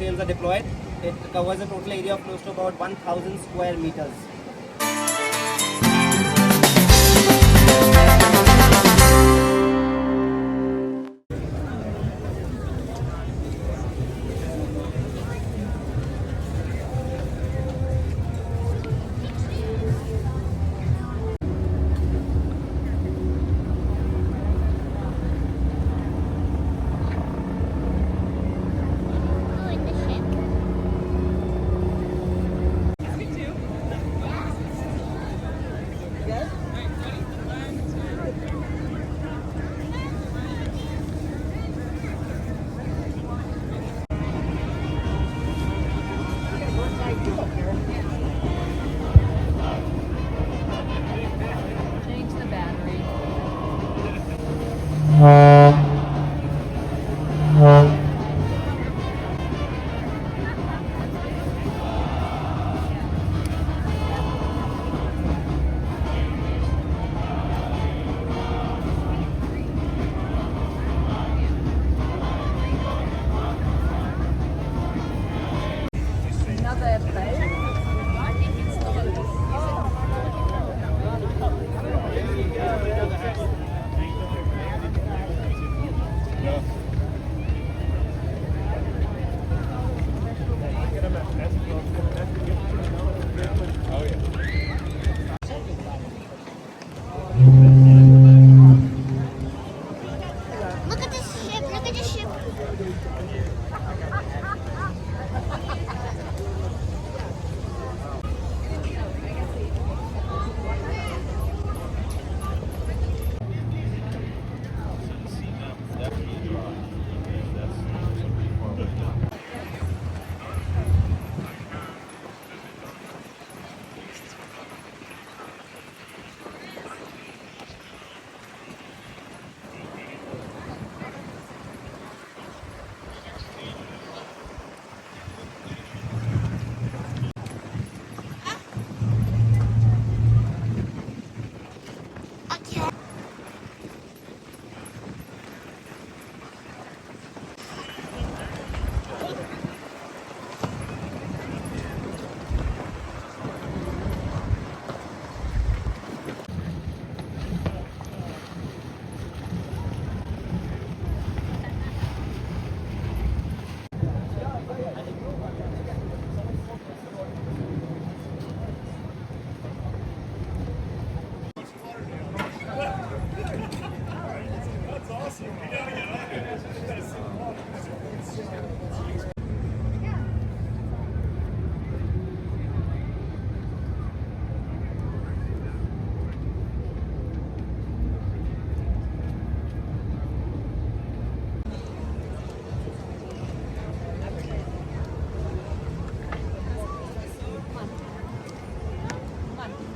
sails are deployed. It covers a total area of close to about 1,000 square meters. Change the battery. Another plate. Look at this ship. Look at this ship. Okay.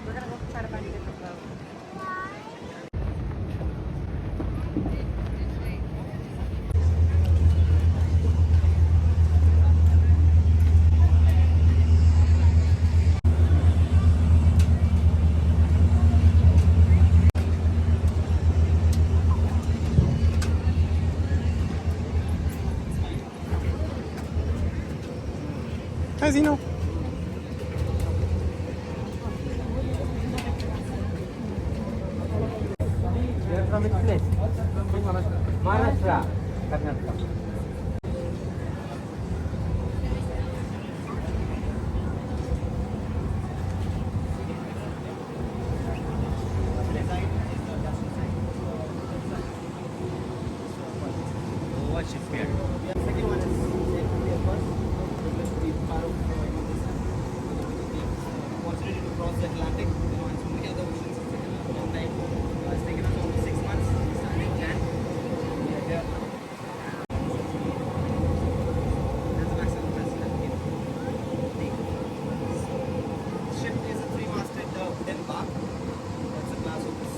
We're gonna go try to find a different boat. Casino. We are from which place? Maharashtra. Karnataka. Watch it here. Second one is opportunity to cross the Atlantic, and so many other oceans. It's a long time. It's taken us almost 6 months. We started in Jan. We are here now. That's the maximum capacity that we can take. This ship is a 3-masted wooden bark. That's the class of this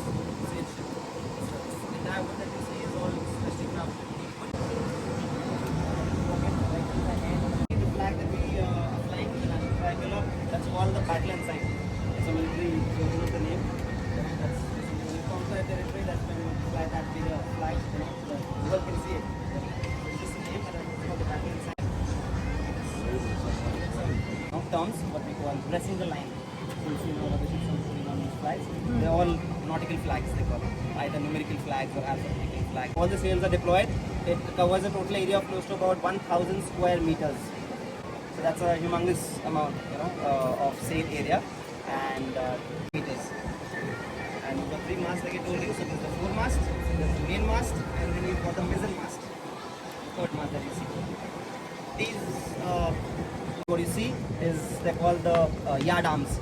sail ship. The entire wood that you see is all specially crafted. The flag that we are flying, the national tricolor, that's all the battle and sign. It's a military version of the name. That's when you conquer a territory, that's when you fly that big flag. You know, the world can see it. It's just a name, and that's called the battle and sign. terms, what we call dressing the line. So you see now other ships are putting on these flags. They're all nautical flags, they call them, either numerical flags or alphabetical flags. All the sails are deployed. It covers a total area of close to about 1,000 square meters. So that's a humongous amount, of sail area and meters. And you've got three masts like I told you. So there's the foremast, there's the main mast, and then you've got the mizzen mast, the third mast that you see. These, what you see is they're called the yard arms,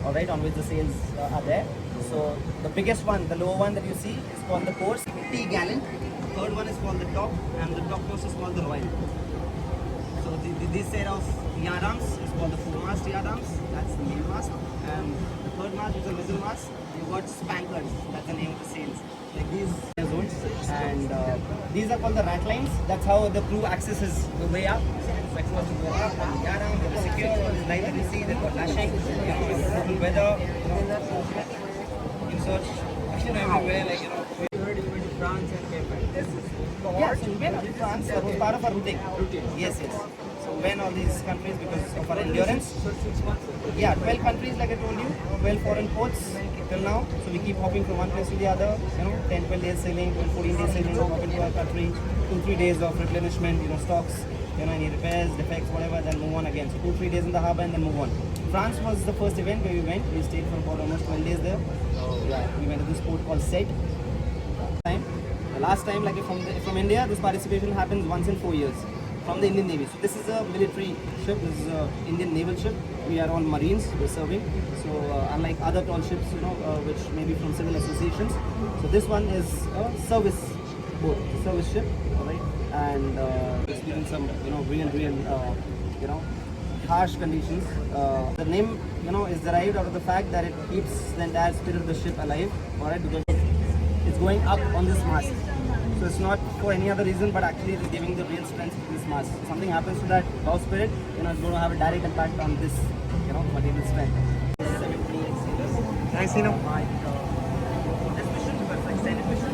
all right, on which the sails are there. So the biggest one, the lower one that you see, is called the course, T-gallant. The third one is called the top, and the topmost is called the royal. So this set of yard arms is called the foremast yard arms. That's the main mast, and the third mast is the mizzen mast. You've got spankers. That's the name of the sails. Like these zones, and these are called the rat lines. That's how the crew accesses the way up. So access to go up and the yard arms. They're secure. These lines that you see, they've got lashing. Total weather. In search, everywhere. Like we heard you went to France and came back. Yeah, so we went to France. That was part of our routing. Yes, yes. So we went all these countries because of our endurance. So 6 months. Yeah, 12 countries like I told you, 12 foreign ports till now. So we keep hopping from one place to the other, 10, 12 days sailing, 12, 14 days sailing, hop into our country, 2-3 days of replenishment, stocks, any repairs, defects, whatever, then move on again. So 2-3 days in the harbour and then move on. France was the first event where we went. We stayed for about almost 12 days there. Yeah, we went to this port called Set. The last time, like from India, this participation happens once in 4 years from the Indian Navy. So this is a military ship. This is an Indian naval ship. We are all Marines. We're serving. So unlike other tall ships, which may be from civil associations. So this one is a service boat, a service ship, all right, and experiencing some, real, harsh conditions. The name, is derived out of the fact that it keeps the entire spirit of the ship alive, all right, because it's going up on this mast. So it's not for any other reason, but actually it's giving the real strength to this mast. If something happens to that bow spirit, it's going to have a direct impact on this, material strength. 78 sailors. Nice, you know. This mission, but it's extended mission.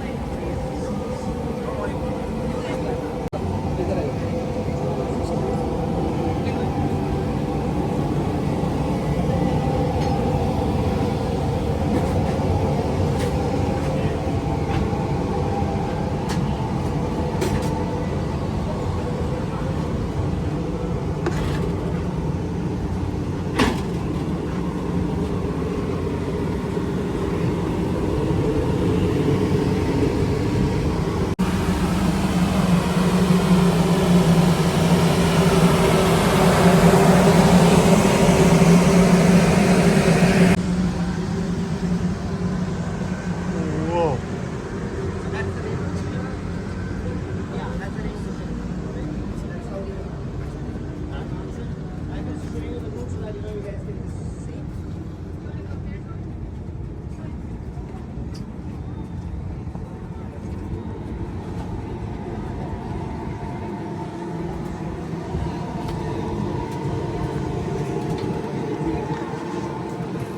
Whoa.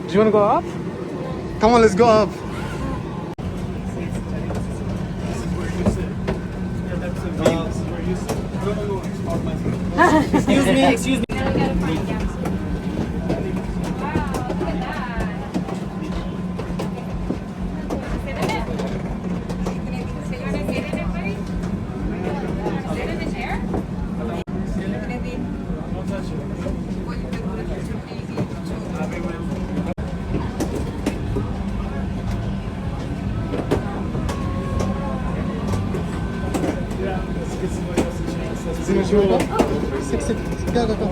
Do you want to go up? Come on, let's go up. Excuse me. Now we gotta find gaps. Wow, look at that. Sit in it. So you wanna sit in it, buddy? Sit in the chair? Go, go, go.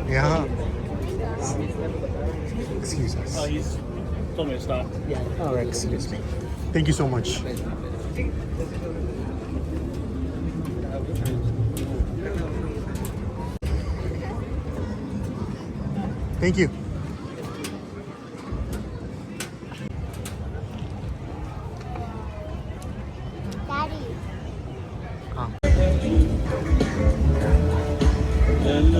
Yeah. Excuse us. Oh, he's told me to stop. All right, excuse me. Thank you so much. Thank you. Daddy. Ah. And